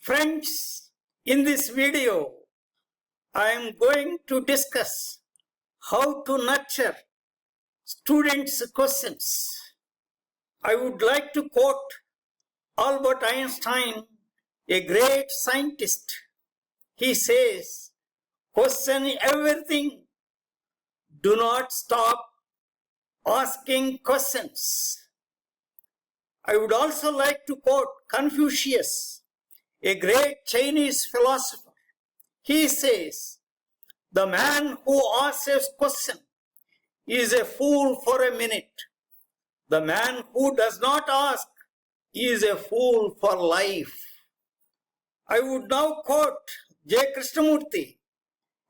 Friends, in this video, I am going to discuss how to nurture students' questions. I would like to quote Albert Einstein, a great scientist. He says, "Question everything. Do not stop asking questions." I would also like to quote Confucius, a great Chinese philosopher. He says, "The man who asks a question is a fool for a minute. The man who does not ask is a fool for life." I would now quote J. Krishnamurti,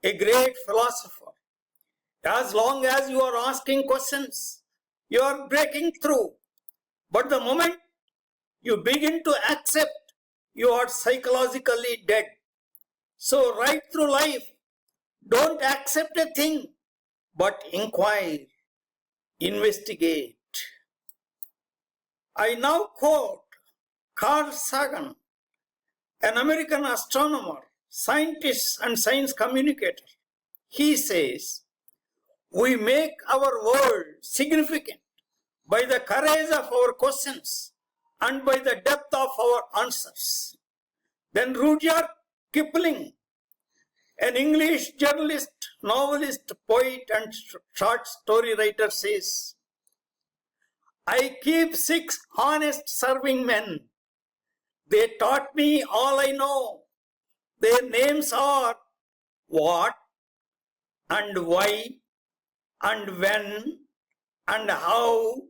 a great philosopher. As long as you are asking questions, you are breaking through. But the moment you begin to accept, you are psychologically dead. So right through life, don't accept a thing, but inquire, investigate. I now quote Carl Sagan, an American astronomer, scientist and science communicator. He says, "We make our world significant by the courage of our questions and by the depth of our answers." Then Rudyard Kipling, an English journalist, novelist, poet, and short story writer, says, "I keep 6 honest serving men. They taught me all I know. Their names are what and why and when and how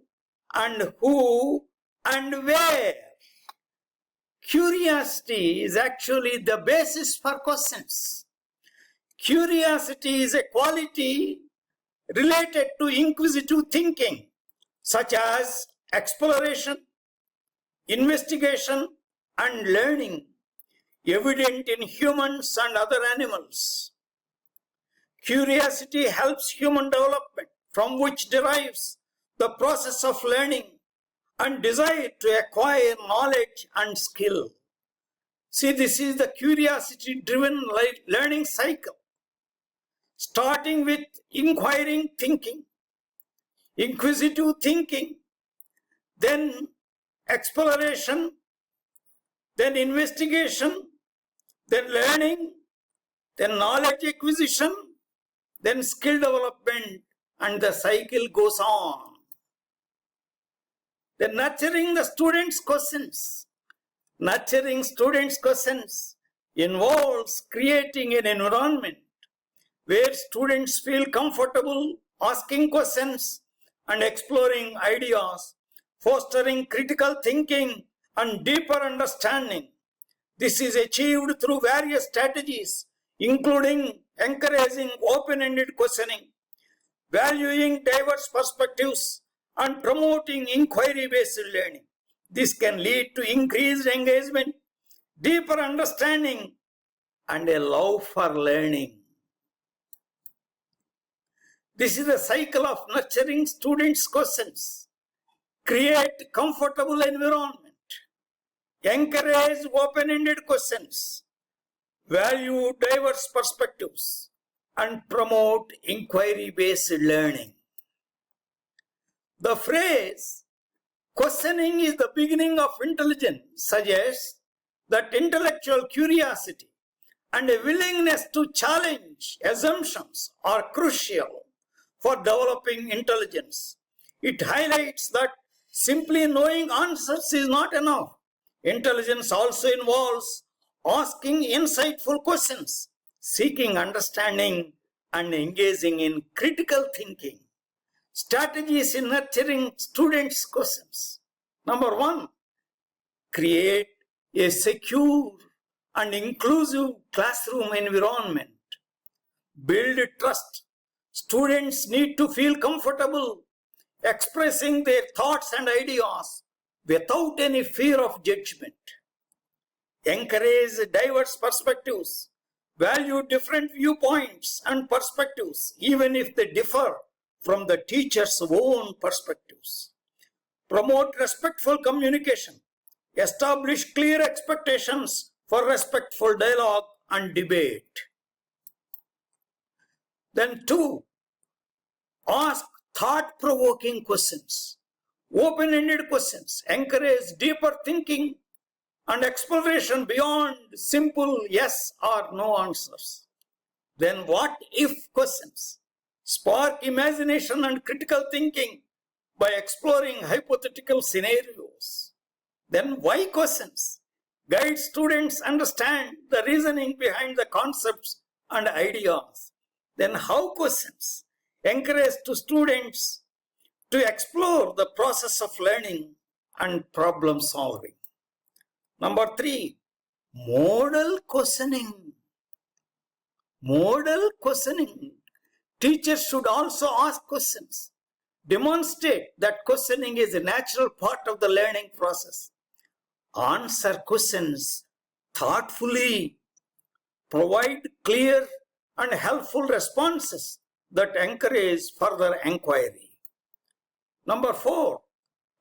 and who and where." Curiosity is actually the basis for questions. Curiosity is a quality related to inquisitive thinking, such as exploration, investigation, and learning, evident in humans and other animals. Curiosity helps human development, from which derives the process of learning and desire to acquire knowledge and skill. See, this is the curiosity-driven learning cycle, starting with inquiring thinking, inquisitive thinking, then exploration, then investigation, then learning, then knowledge acquisition, then skill development, and the cycle goes on. Then nurturing the students' questions. Nurturing students' questions involves creating an environment where students feel comfortable asking questions and exploring ideas, fostering critical thinking and deeper understanding. This is achieved through various strategies, including encouraging open-ended questioning, valuing diverse perspectives, and promoting inquiry-based learning. This can lead to increased engagement, deeper understanding, and a love for learning. This is the cycle of nurturing students' questions. Create comfortable environment. Encourage open-ended questions. Value diverse perspectives. And promote inquiry-based learning. The phrase, "questioning is the beginning of intelligence," suggests that intellectual curiosity and a willingness to challenge assumptions are crucial for developing intelligence. It highlights that simply knowing answers is not enough. Intelligence also involves asking insightful questions, seeking understanding, and engaging in critical thinking. Strategies in nurturing students' questions. Number 1, create a secure and inclusive classroom environment. Build trust. Students need to feel comfortable expressing their thoughts and ideas without any fear of judgment. Encourage diverse perspectives. Value different viewpoints and perspectives, even if they differ from the teacher's own perspectives. Promote respectful communication. Establish clear expectations for respectful dialogue and debate. Then 2, ask thought-provoking questions. Open-ended questions encourage deeper thinking and exploration beyond simple yes or no answers. Then what if questions spark imagination and critical thinking by exploring hypothetical scenarios. Then why questions guide students understand the reasoning behind the concepts and ideas. Then how questions encourage to students to explore the process of learning and problem solving. Number 3, model questioning. Model questioning. Teachers should also ask questions. Demonstrate that questioning is a natural part of the learning process. Answer questions thoughtfully. Provide clear and helpful responses that encourage further inquiry. Number 4,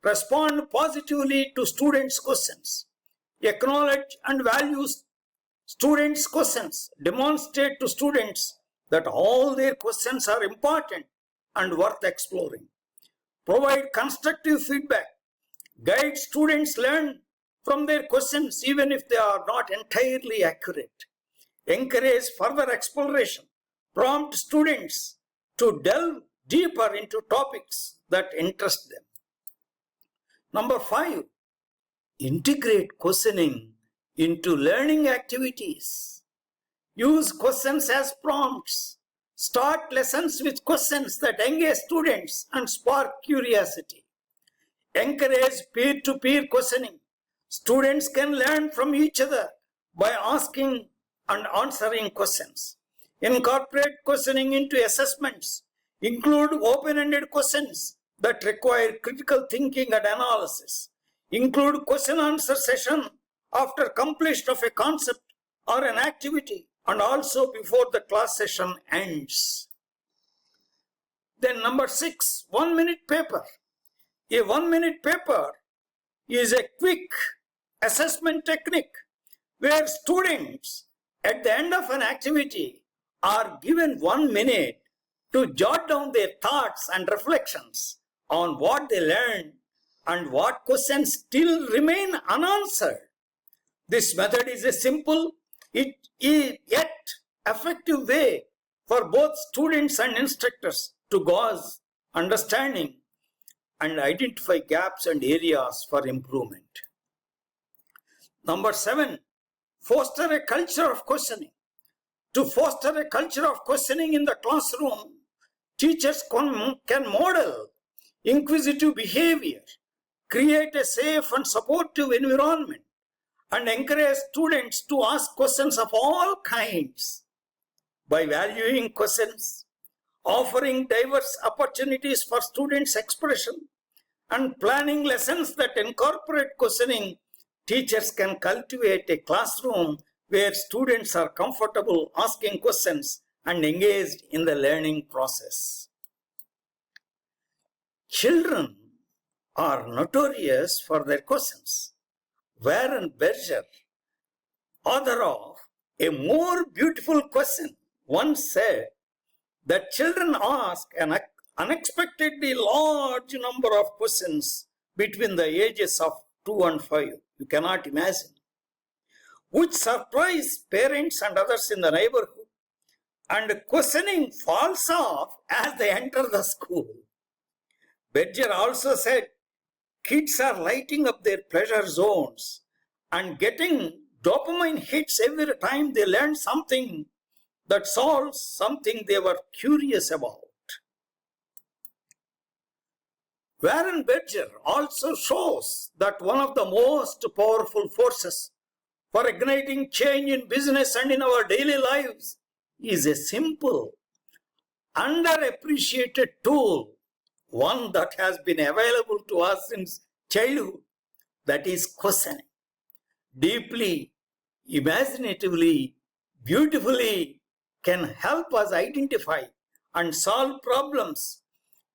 respond positively to students' questions. Acknowledge and value students' questions. Demonstrate to students that all their questions are important and worth exploring. Provide constructive feedback. Guide students learn from their questions even if they are not entirely accurate. Encourage further exploration. Prompt students to delve deeper into topics that interest them. Number 5, integrate questioning into learning activities. Use questions as prompts. Start lessons with questions that engage students and spark curiosity. Encourage peer-to-peer questioning. Students can learn from each other by asking and answering questions. Incorporate questioning into assessments. Include open-ended questions that require critical thinking and analysis. Include question-answer session after completion of a concept or an activity and also before the class session ends. Then number 6, 1-minute paper. A 1-minute paper is a quick assessment technique where students at the end of an activity are given 1 minute to jot down their thoughts and reflections on what they learned and what questions still remain unanswered. This method is a simple yet effective way for both students and instructors to gauge understanding and identify gaps and areas for improvement. Number 7, foster a culture of questioning. To foster a culture of questioning in the classroom, teachers can model inquisitive behavior, create a safe and supportive environment, and encourage students to ask questions of all kinds. By valuing questions, offering diverse opportunities for students' expression, and planning lessons that incorporate questioning, teachers can cultivate a classroom where students are comfortable asking questions and engaged in the learning process. Children are notorious for their questions. Warren Berger, author of A More Beautiful Question, once said that children ask an unexpectedly large number of questions between the ages of 2 and 5. You cannot imagine. Which surprise parents and others in the neighborhood, and questioning falls off as they enter the school. Berger also said, kids are lighting up their pleasure zones and getting dopamine hits every time they learn something that solves something they were curious about. Warren Berger also shows that one of the most powerful forces for igniting change in business and in our daily lives is a simple, underappreciated tool, one that has been available to us since childhood, that is questioning. Deeply, imaginatively, beautifully can help us identify and solve problems,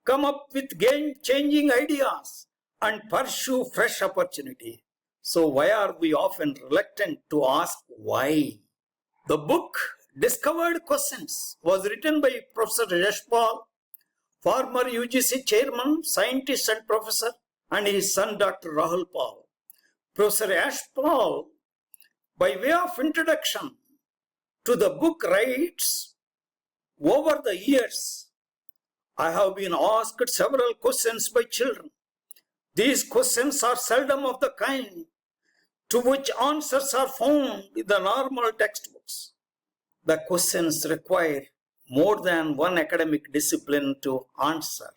come up with game-changing ideas, and pursue fresh opportunity. So why are we often reluctant to ask why? The book Discovered Questions was written by Professor Yashpal, former UGC chairman, scientist and professor, and his son Dr. Rahul Paul. Professor Yashpal, by way of introduction to the book, writes, over the years, I have been asked several questions by children. These questions are seldom of the kind to which answers are found in the normal textbooks. The questions require more than one academic discipline to answer.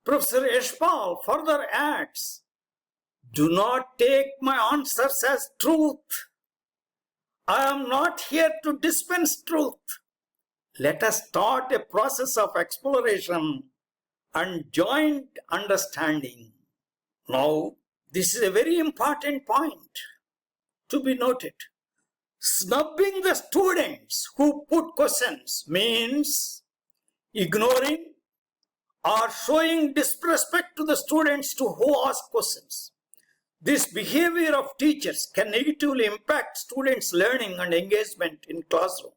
Professor Yashpal further adds, do not take my answers as truth. I am not here to dispense truth. Let us start a process of exploration and joint understanding. Now, this is a very important point to be noted. Snubbing the students who put questions means ignoring or showing disrespect to the students who ask questions. This behavior of teachers can negatively impact students' learning and engagement in classroom,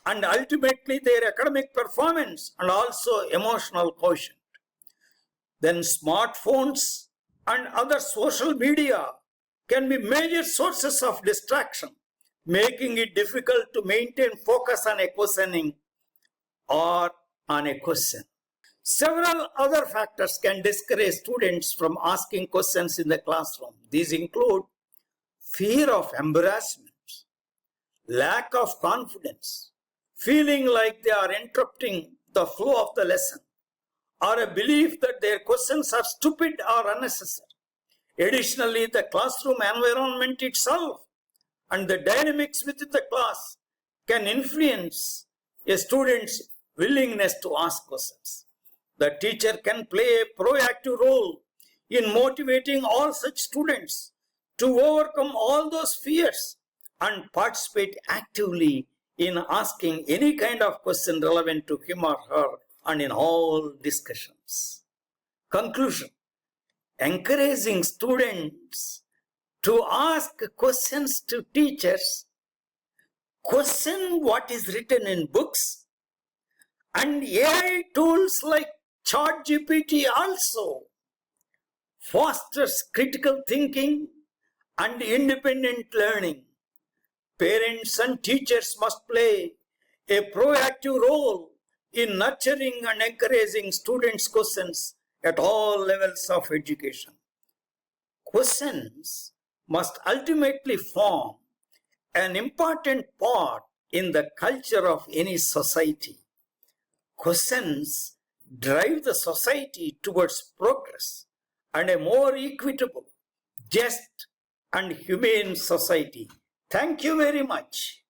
and ultimately their academic performance and also emotional quotient. Then smartphones and other social media can be major sources of distraction, making it difficult to maintain focus on a questioning or on a question. Several other factors can discourage students from asking questions in the classroom. These include fear of embarrassment, lack of confidence, feeling like they are interrupting the flow of the lesson, or a belief that their questions are stupid or unnecessary. Additionally, the classroom environment itself and the dynamics within the class can influence a student's willingness to ask questions. The teacher can play a proactive role in motivating all such students to overcome all those fears and participate actively in asking any kind of question relevant to him or her and in all discussions. Conclusion: encouraging students to ask questions to teachers, question what is written in books, and AI tools like ChatGPT also fosters critical thinking and independent learning. Parents and teachers must play a proactive role in nurturing and encouraging students' questions at all levels of education. Questions must ultimately form an important part in the culture of any society. Questions drive the society towards progress and a more equitable, just, and humane society. Thank you very much.